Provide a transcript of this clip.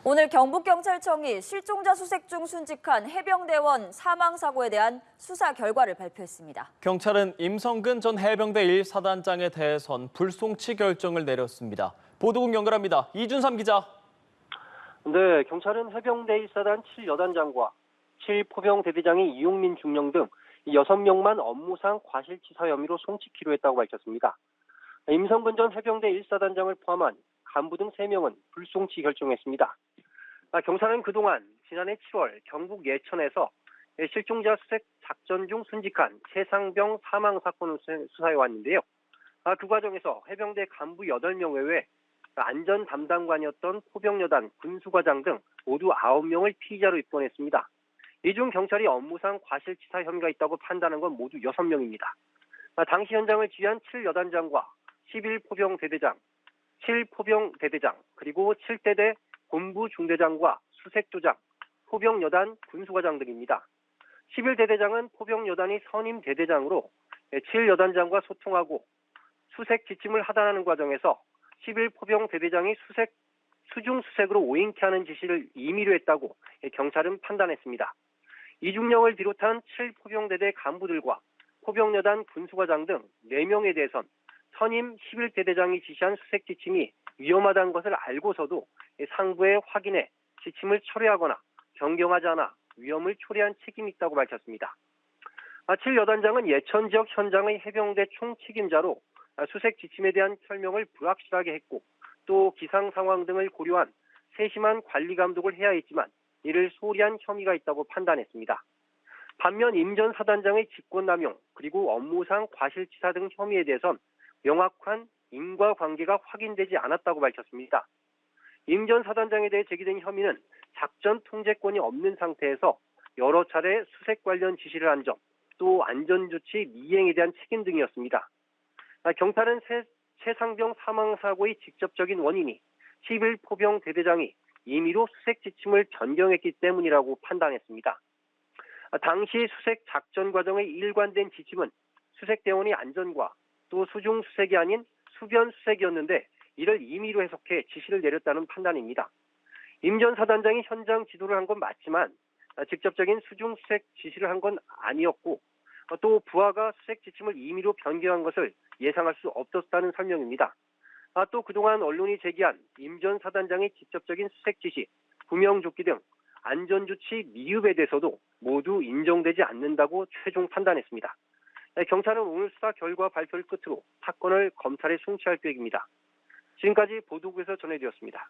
오늘 경북경찰청이 실종자 수색 중 순직한 해병대원 사망 사고에 대한 수사 결과를 발표했습니다. 경찰은 임성근 전 해병대 1사단장에 대해선 불송치 결정을 내렸습니다. 보도국 연결합니다. 이준삼 기자. 네, 경찰은 해병대 1사단 7여단장과 7포병대대장인 이용민 중령 등 6명만 업무상 과실치사 혐의로 송치키로 했다고 밝혔습니다. 임성근 전 해병대 1사단장을 포함한 간부 등 3명은 불송치 결정했습니다. 경찰은 그동안 지난해 7월 경북 예천에서 실종자 수색 작전 중 순직한 최상병 사망 사건을 수사해왔는데요. 그 과정에서 해병대 간부 8명 외에 안전 담당관이었던 포병여단 군수과장 등 모두 9명을 피의자로 입건했습니다. 이 중 경찰이 업무상 과실치사 혐의가 있다고 판단한 건 모두 6명입니다. 당시 현장을 지휘한 7여단장과 11포병대대장, 7포병대대장, 그리고 7대대 본부중대장과 수색조장, 포병여단 군수과장 등입니다. 11대대장은 포병여단이 선임 대대장으로 7여단장과 소통하고 수색 지침을 하단하는 과정에서 11포병대대장이 수중 수색으로 오인케 하는 지시를 임의로 했다고 경찰은 판단했습니다. 이중령을 비롯한 7포병대대 간부들과 포병여단 군수과장 등 4명에 대해선 선임 11대대장이 지시한 수색 지침이 위험하다는 것을 알고서도 상부에 확인해 지침을 철회하거나 변경하지 않아 위험을 초래한 책임이 있다고 밝혔습니다. 7여단장은 예천 지역 현장의 해병대 총책임자로 수색 지침에 대한 설명을 불확실하게 했고 또 기상 상황 등을 고려한 세심한 관리 감독을 해야 했지만 이를 소홀히 한 혐의가 있다고 판단했습니다. 반면 임 전 사단장의 직권남용 그리고 업무상 과실치사 등 혐의에 대해선 명확한 인과관계가 확인되지 않았다고 밝혔습니다. 임 전 사단장에 대해 제기된 혐의는 작전 통제권이 없는 상태에서 여러 차례 수색 관련 지시를 한 점, 또 안전조치 미행에 대한 책임 등이었습니다. 경찰은 최상병 사망 사고의 직접적인 원인이 11포병 대대장이 임의로 수색 지침을 변경했기 때문이라고 판단했습니다. 당시 수색 작전 과정의 일관된 지침은 수색대원의 안전과 또 수중 수색이 아닌 수변 수색이었는데 이를 임의로 해석해 지시를 내렸다는 판단입니다. 임 전 사단장이 현장 지도를 한 건 맞지만 직접적인 수중 수색 지시를 한 건 아니었고 또 부하가 수색 지침을 임의로 변경한 것을 예상할 수 없었다는 설명입니다. 또 그동안 언론이 제기한 임 전 사단장의 직접적인 수색 지시, 구명조끼 등 안전조치 미흡에 대해서도 모두 인정되지 않는다고 최종 판단했습니다. 경찰은 오늘 수사 결과 발표를 끝으로 사건을 검찰에 송치할 계획입니다. 지금까지 보도국에서 전해드렸습니다.